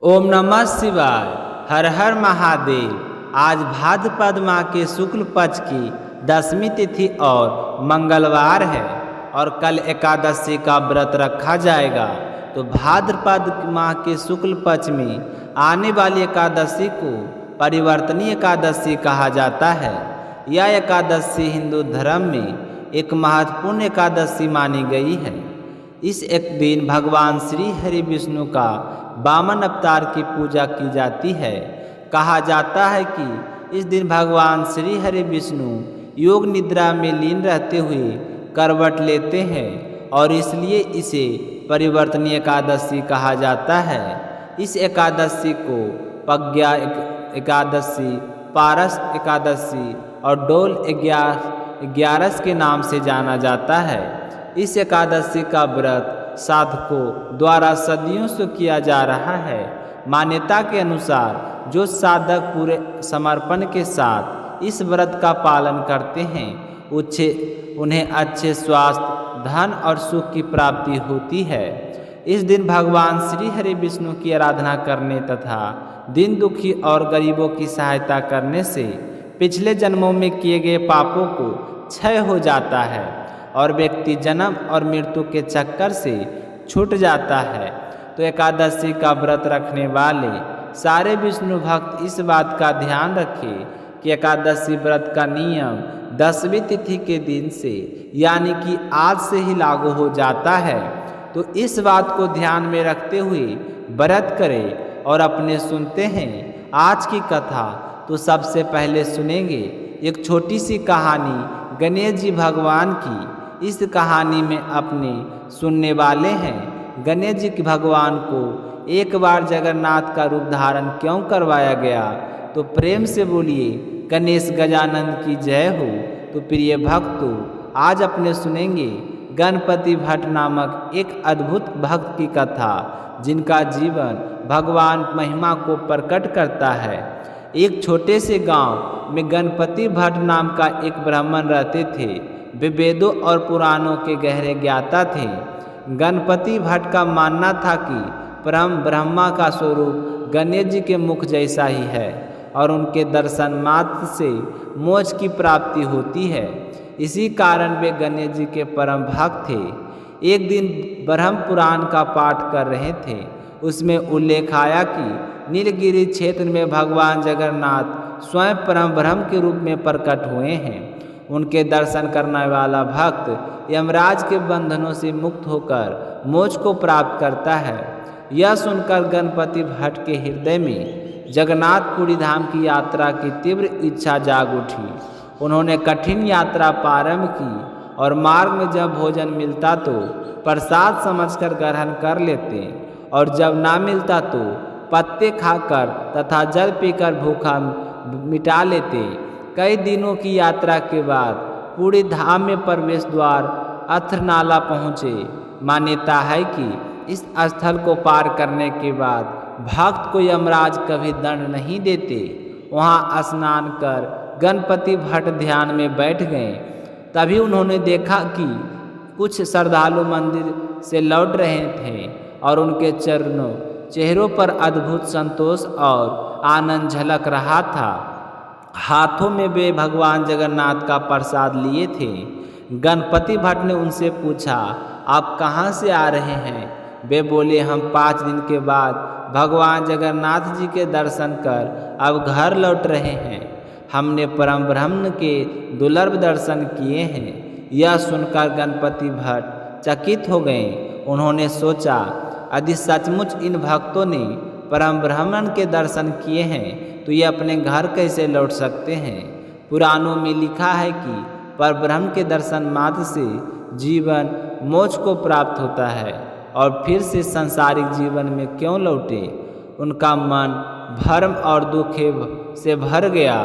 ओम नमः शिवाय। हर हर महादेव। आज भाद्रपद माह के शुक्ल पक्ष की 10वीं तिथि और मंगलवार है और कल एकादशी का व्रत रखा जाएगा। तो भाद्रपद माह के शुक्ल पक्ष में आने वाली एकादशी को परिवर्तनीय एकादशी कहा जाता है। यह एकादशी हिंदू धर्म में एक महत्वपूर्ण एकादशी मानी गई है। इस एक दिन भगवान श्री हरि विष्णु का वामन अवतार की पूजा की जाती है। कहा जाता है कि इस दिन भगवान श्री हरि विष्णु योग निद्रा में लीन रहते हुए करवट लेते हैं और इसलिए इसे परिवर्तनीय एकादशी कहा जाता है। इस एकादशी को पज्ञा एकादशी, पारस एकादशी और डोल ग्यारस के नाम से जाना जाता है। इस एकादशी का व्रत साधकों द्वारा सदियों से किया जा रहा है। मान्यता के अनुसार जो साधक पूरे समर्पण के साथ इस व्रत का पालन करते हैं उन्हें अच्छे स्वास्थ्य, धन और सुख की प्राप्ति होती है। इस दिन भगवान श्री हरि विष्णु की आराधना करने तथा दीन दुखी और गरीबों की सहायता करने से पिछले जन्मों में किए गए पापों को क्षय हो जाता है और व्यक्ति जन्म और मृत्यु के चक्कर से छूट जाता है। तो एकादशी का व्रत रखने वाले सारे विष्णु भक्त इस बात का ध्यान रखें कि एकादशी व्रत का नियम 10वीं तिथि के दिन से यानी कि आज से ही लागू हो जाता है। तो इस बात को ध्यान में रखते हुए व्रत करें और अपने सुनते हैं आज की कथा। तो सबसे पहले सुनेंगे एक छोटी सी कहानी गणेश जी भगवान की। इस कहानी में अपने सुनने वाले हैं गणेश जी भगवान को एक बार जगन्नाथ का रूप धारण क्यों करवाया गया। तो प्रेम से बोलिए गणेश गजानन की जय हो। तो प्रिय भक्तों, आज अपने सुनेंगे गणपति भट्ट नामक एक अद्भुत भक्त की कथा जिनका जीवन भगवान महिमा को प्रकट करता है। एक छोटे से गांव में गणपति भट्ट नाम का एक ब्राह्मण रहते थे। वे वेदों और पुराणों के गहरे ज्ञाता थे। गणपति भट्ट का मानना था कि परम ब्रह्मा का स्वरूप गणेश जी के मुख जैसा ही है और उनके दर्शन मात्र से मोक्ष की प्राप्ति होती है। इसी कारण वे गणेश जी के परम भक्त थे। एक दिन ब्रह्म पुराण का पाठ कर रहे थे। उसमें उल्लेख आया कि नीलगिरी क्षेत्र में भगवान जगन्नाथ स्वयं परम ब्रह्म के रूप में प्रकट हुए हैं। उनके दर्शन करने वाला भक्त यमराज के बंधनों से मुक्त होकर मोक्ष को प्राप्त करता है। यह सुनकर गणपति भट्ट के हृदय में जगन्नाथपुरी धाम की यात्रा की तीव्र इच्छा जाग उठी। उन्होंने कठिन यात्रा प्रारंभ की और मार्ग में जब भोजन मिलता तो प्रसाद समझकर ग्रहण कर लेते और जब ना मिलता तो पत्ते खाकर तथा जल पीकर भूखा मिटा लेते। कई दिनों की यात्रा के बाद पूरी धाम में प्रवेश द्वार अथरनाला पहुँचे। मान्यता है कि इस स्थल को पार करने के बाद भक्त को यमराज कभी दंड नहीं देते। वहाँ स्नान कर गणपति भट्ट ध्यान में बैठ गए। तभी उन्होंने देखा कि कुछ श्रद्धालु मंदिर से लौट रहे थे और उनके चेहरों पर अद्भुत संतोष और आनंद झलक रहा था। हाथों में वे भगवान जगन्नाथ का प्रसाद लिए थे। गणपति भट्ट ने उनसे पूछा, आप कहाँ से आ रहे हैं। वे बोले, हम 5 दिन के बाद भगवान जगन्नाथ जी के दर्शन कर अब घर लौट रहे हैं। हमने परम ब्रह्म के दुर्लभ दर्शन किए हैं। यह सुनकर गणपति भट्ट चकित हो गए। उन्होंने सोचा, यदि सचमुच इन भक्तों ने परम ब्रह्मन के दर्शन किए हैं तो ये अपने घर कैसे लौट सकते हैं। पुराणों में लिखा है कि परब्रह्म के दर्शन मात्र से जीवन मोक्ष को प्राप्त होता है और फिर से सांसारिक जीवन में क्यों लौटे। उनका मन भ्रम और दुख से भर गया।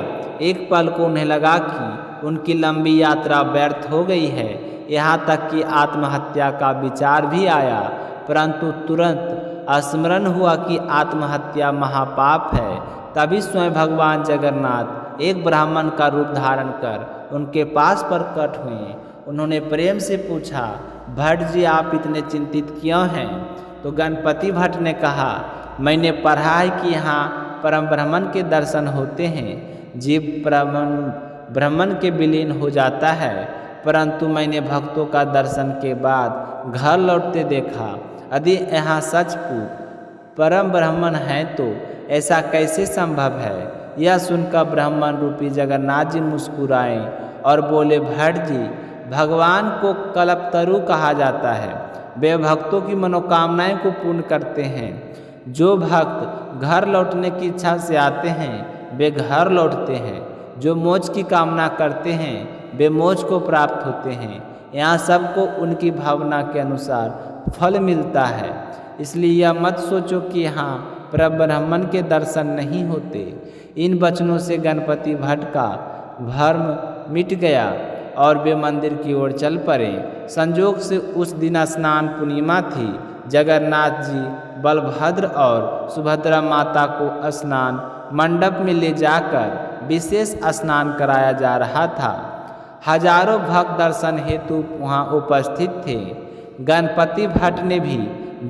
एक पल को उन्हें लगा कि उनकी लंबी यात्रा व्यर्थ हो गई है। यहाँ तक कि आत्महत्या का विचार भी आया, परंतु तुरंत स्मरण हुआ कि आत्महत्या महापाप है। तभी स्वयं भगवान जगन्नाथ एक ब्राह्मण का रूप धारण कर उनके पास प्रकट हुए। उन्होंने प्रेम से पूछा, भट्ट जी आप इतने चिंतित क्यों हैं। तो गणपति भट्ट ने कहा मैंने पढ़ा है कि यहाँ परम ब्रह्मन के दर्शन होते हैं, जीव ब्रह्मन के विलीन हो जाता है। परंतु मैंने भक्तों का दर्शन के बाद घर लौटते देखा। यदि यहाँ सचमुच परम ब्रह्मन है तो ऐसा कैसे संभव है? यह सुनकर ब्रह्मन रूपी जगन्नाथ जी मुस्कुराए और बोले, भट्ट जी, भगवान को कल्पतरु कहा जाता है। वे भक्तों की मनोकामनाएं को पूर्ण करते हैं। जो भक्त घर लौटने की इच्छा से आते हैं वे घर लौटते हैं। जो मोक्ष की कामना करते हैं वे मोक्ष को प्राप्त होते हैं। यहाँ सबको उनकी भावना के अनुसार फल मिलता है। इसलिए यह मत सोचो कि यहाँ परब्रह्मन के दर्शन नहीं होते। इन वचनों से गणपति भट्ट का भ्रम मिट गया और वे मंदिर की ओर चल पड़े। संयोग से उस दिन स्नान पूर्णिमा थी। जगन्नाथ जी, बलभद्र और सुभद्रा माता को स्नान मंडप में ले जाकर विशेष स्नान कराया जा रहा था। हजारों भक्त दर्शन हेतु वहाँ उपस्थित थे। गणपति भट्ट ने भी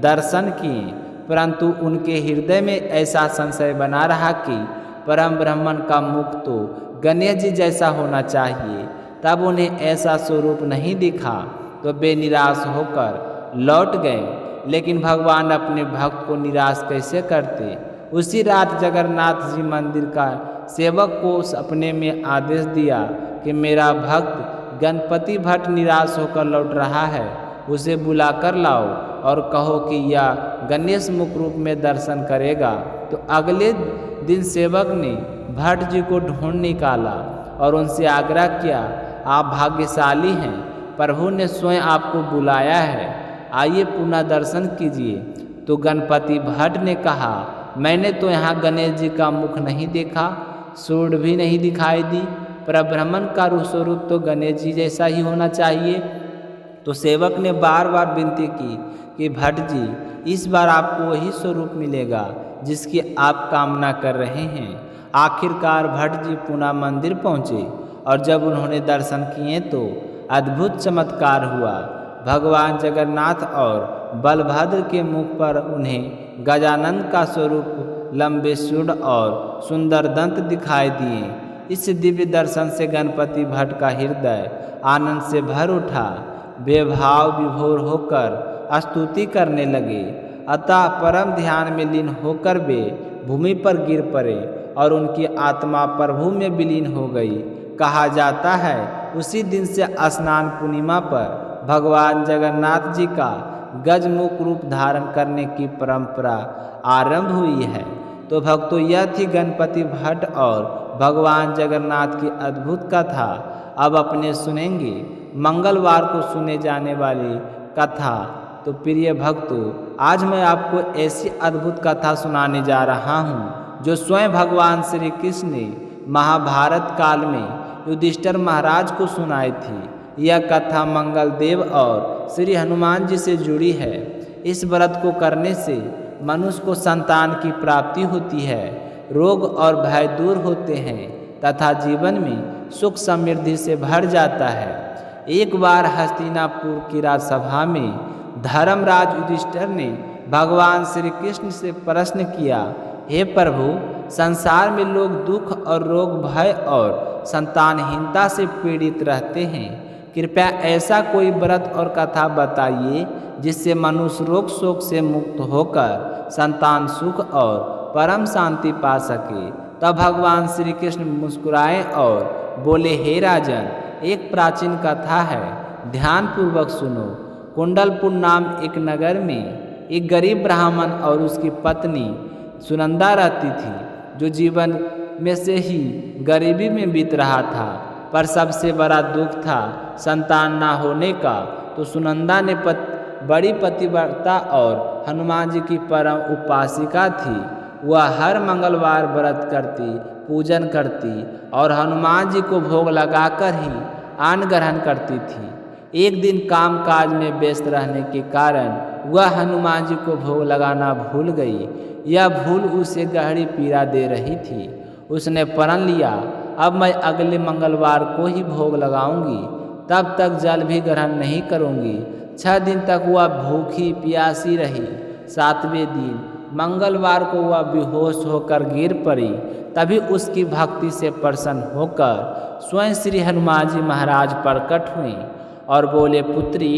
दर्शन किए, परंतु उनके हृदय में ऐसा संशय बना रहा कि परम ब्रह्मन का मुख तो गणेश जी जैसा होना चाहिए। तब उन्हें ऐसा स्वरूप नहीं दिखा तो वे निराश होकर लौट गए। लेकिन भगवान अपने भक्त को निराश कैसे करते? उसी रात जगन्नाथ जी मंदिर का सेवक को सपने में आदेश दिया कि मेरा भक्त गणपति भट्ट निराश होकर लौट रहा है, उसे बुलाकर लाओ और कहो कि यह गणेश मुख रूप में दर्शन करेगा। तो अगले दिन सेवक ने भट्ट जी को ढूंढ निकाला और उनसे आग्रह किया, आप भाग्यशाली हैं, प्रभु ने स्वयं आपको बुलाया है, आइए पुनः दर्शन कीजिए। तो गणपति भट्ट ने कहा, मैंने तो यहाँ गणेश जी का मुख नहीं देखा, सूंड भी नहीं दिखाई दी। परब्रह्मन का स्वरूप तो गणेश जी जैसा ही होना चाहिए। तो सेवक ने बार बार विनती की कि भट्ट जी, इस बार आपको वही स्वरूप मिलेगा जिसकी आप कामना कर रहे हैं। आखिरकार भट्ट जी पुनः मंदिर पहुँचे और जब उन्होंने दर्शन किए तो अद्भुत चमत्कार हुआ। भगवान जगन्नाथ और बलभद्र के मुख पर उन्हें गजानन का स्वरूप लंबे सूंड और सुंदर दंत दिखाई दिए। इस दिव्य दर्शन से गणपति भट्ट का हृदय आनंद से भर उठा। वे भाव विभोर होकर स्तुति करने लगे। अतः परम ध्यान में लीन होकर वे भूमि पर गिर पड़े और उनकी आत्मा प्रभु में विलीन हो गई। कहा जाता है उसी दिन से स्नान पूर्णिमा पर भगवान जगन्नाथ जी का गजमुख रूप धारण करने की परंपरा आरंभ हुई है। तो भक्तों, यह थी गणपति भट्ट और भगवान जगन्नाथ की अद्भुत कथा। अब अपने सुनेंगे मंगलवार को सुने जाने वाली कथा। तो प्रिय भक्तों, आज मैं आपको ऐसी अद्भुत कथा सुनाने जा रहा हूँ जो स्वयं भगवान श्री कृष्ण ने महाभारत काल में युधिष्ठिर महाराज को सुनाई थी। यह कथा मंगल देव और श्री हनुमान जी से जुड़ी है। इस व्रत को करने से मनुष्य को संतान की प्राप्ति होती है, रोग और भय दूर होते हैं तथा जीवन में सुख समृद्धि से भर जाता है। एक बार हस्तिनापुर की राजसभा में धर्मराज युधिष्ठिर ने भगवान श्री कृष्ण से प्रश्न किया, हे प्रभु, संसार में लोग दुख और रोग, भय और संतानहीनता से पीड़ित रहते हैं। कृपया ऐसा कोई व्रत और कथा बताइए जिससे मनुष्य रोग शोक से मुक्त होकर संतान सुख और परम शांति पा सके। तब भगवान श्री कृष्ण मुस्कुराए और बोले, हे राजन, एक प्राचीन कथा है, ध्यानपूर्वक सुनो। कुंडलपुर नाम एक नगर में एक गरीब ब्राह्मण और उसकी पत्नी सुनंदा रहती थी, जो जीवन में से ही गरीबी में बीत रहा था। पर सबसे बड़ा दुख था संतान ना होने का। तो सुनंदा ने बड़ी पतिव्रता और हनुमान जी की परम उपासिका थी। वह हर मंगलवार व्रत करती, पूजन करती और हनुमान जी को भोग लगाकर ही अन्न ग्रहण करती थी। एक दिन कामकाज में व्यस्त रहने के कारण वह हनुमान जी को भोग लगाना भूल गई। यह भूल उसे गहरी पीड़ा दे रही थी। उसने प्रण लिया, अब मैं अगले मंगलवार को ही भोग लगाऊंगी, तब तक जल भी ग्रहण नहीं करूंगी। 6 दिन तक वह भूखी प्यासी रही। 7वें दिन मंगलवार को वह बेहोश होकर गिर पड़ी। तभी उसकी भक्ति से प्रसन्न होकर स्वयं श्री हनुमान जी महाराज प्रकट हुए और बोले, पुत्री,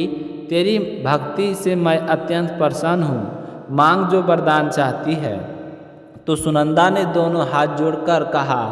तेरी भक्ति से मैं अत्यंत प्रसन्न हूँ, मांग जो वरदान चाहती है। तो सुनंदा ने दोनों हाथ जोड़कर कहा,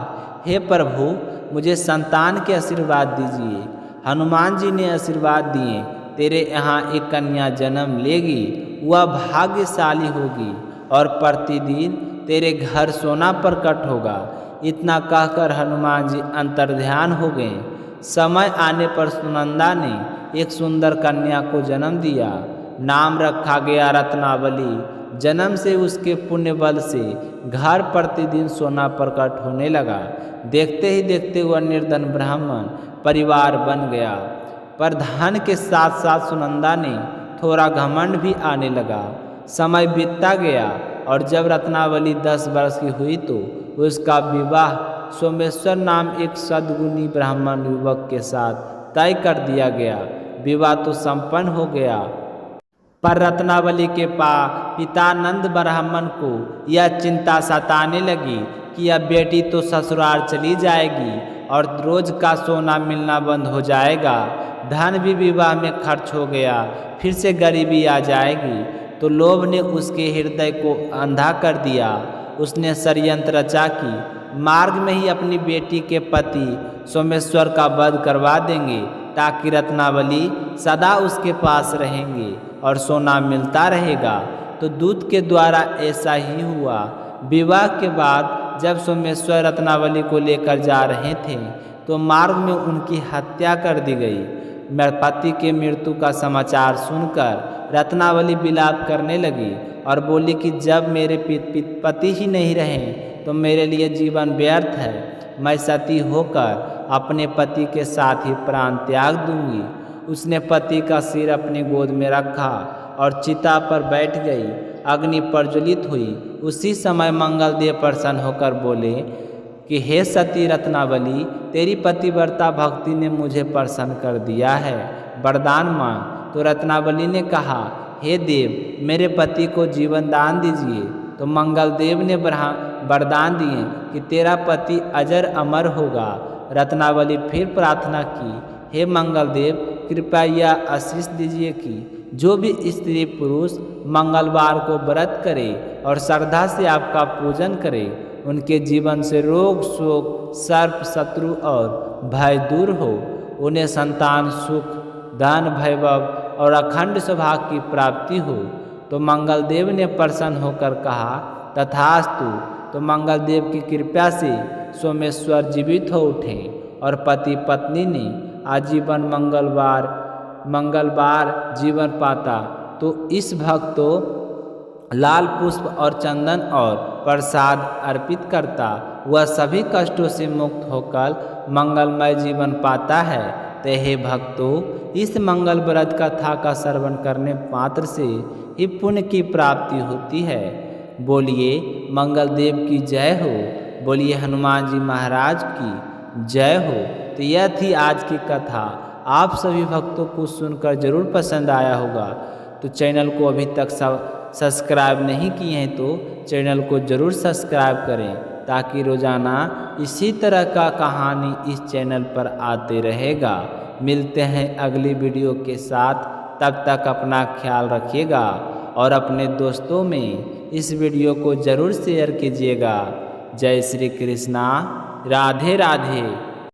हे प्रभु, मुझे संतान के आशीर्वाद दीजिए। हनुमान जी ने आशीर्वाद दिए, तेरे यहाँ एक कन्या जन्म लेगी, वह भाग्यशाली होगी और प्रतिदिन तेरे घर सोना प्रकट होगा। इतना कहकर हनुमान जी अंतर्ध्यान हो गए। समय आने पर सुनंदा ने एक सुंदर कन्या को जन्म दिया। नाम रखा गया रत्नावली। जन्म से उसके पुण्य बल से घर प्रतिदिन सोना प्रकट होने लगा। देखते ही देखते वह निर्धन ब्राह्मण परिवार बन गया। पर धन के साथ साथ सुनंदा ने थोड़ा घमंड भी आने लगा। समय बीतता गया और जब रत्नावली 10 वर्ष की हुई तो उसका विवाह सोमेश्वर नाम एक सद्गुणी ब्राह्मण युवक के साथ तय कर दिया गया। विवाह तो संपन्न हो गया, पर रत्नावली के पिता नंद ब्राह्मण को यह चिंता सताने लगी कि अब बेटी तो ससुराल चली जाएगी और रोज का सोना मिलना बंद हो जाएगा। धन भी विवाह में खर्च हो गया, फिर से गरीबी आ जाएगी। तो लोभ ने उसके हृदय को अंधा कर दिया। उसने षड्यंत्र रचा कि मार्ग में ही अपनी बेटी के पति सोमेश्वर का वध करवा देंगे, ताकि रत्नावली सदा उसके पास रहेंगे और सोना मिलता रहेगा। तो दूत के द्वारा ऐसा ही हुआ। विवाह के बाद जब सोमेश्वर रत्नावली को लेकर जा रहे थे तो मार्ग में उनकी हत्या कर दी गई। पति के मृत्यु का समाचार सुनकर रत्नावली विलाप करने लगी और बोली कि जब मेरे पति ही नहीं रहे तो मेरे लिए जीवन व्यर्थ है। मैं सती होकर अपने पति के साथ ही प्राण त्याग दूंगी। उसने पति का सिर अपने गोद में रखा और चिता पर बैठ गई। अग्नि प्रज्वलित हुई। उसी समय मंगलदेव प्रसन्न होकर बोले कि हे सती रत्नावली, तेरी पतिव्रता भक्ति ने मुझे प्रसन्न कर दिया है, वरदान मांग। तो रत्नावली ने कहा, हे देव, मेरे पति को जीवन दान दीजिए। तो मंगलदेव ने वरदान दिए कि तेरा पति अजर अमर होगा। रत्नावली फिर प्रार्थना की, हे मंगलदेव, कृपया यह आशीष दीजिए कि जो भी स्त्री पुरुष मंगलवार को व्रत करे और श्रद्धा से आपका पूजन करे, उनके जीवन से रोग शोक सर्प शत्रु और भय दूर हो। उन्हें संतान सुख धन वैभव और अखंड सौभाग्य की प्राप्ति हो। तो मंगलदेव ने प्रसन्न होकर कहा, तथास्तु। तो मंगलदेव की कृपा से सोमेश्वर जीवित हो उठे और पति पत्नी ने आजीवन मंगलवार जीवन पाता। तो इस भक्त तो लाल पुष्प और चंदन और प्रसाद अर्पित करता, वह सभी कष्टों से मुक्त होकर मंगलमय जीवन पाता है। ते हे भक्तों, इस मंगल व्रत कथा का श्रवण करने मात्र से ही पुण्य की प्राप्ति होती है। बोलिए मंगलदेव की जय हो, बोलिए हनुमान जी महाराज की जय हो। तो यह थी आज की कथा। आप सभी भक्तों को सुनकर जरूर पसंद आया होगा। तो चैनल को अभी तक सब्सक्राइब नहीं किए हैं तो चैनल को ज़रूर सब्सक्राइब करें, ताकि रोज़ाना इसी तरह का कहानी इस चैनल पर आते रहेगा। मिलते हैं अगली वीडियो के साथ, तब तक अपना ख्याल रखिएगा और अपने दोस्तों में इस वीडियो को ज़रूर शेयर कीजिएगा। जय श्री कृष्णा, राधे राधे।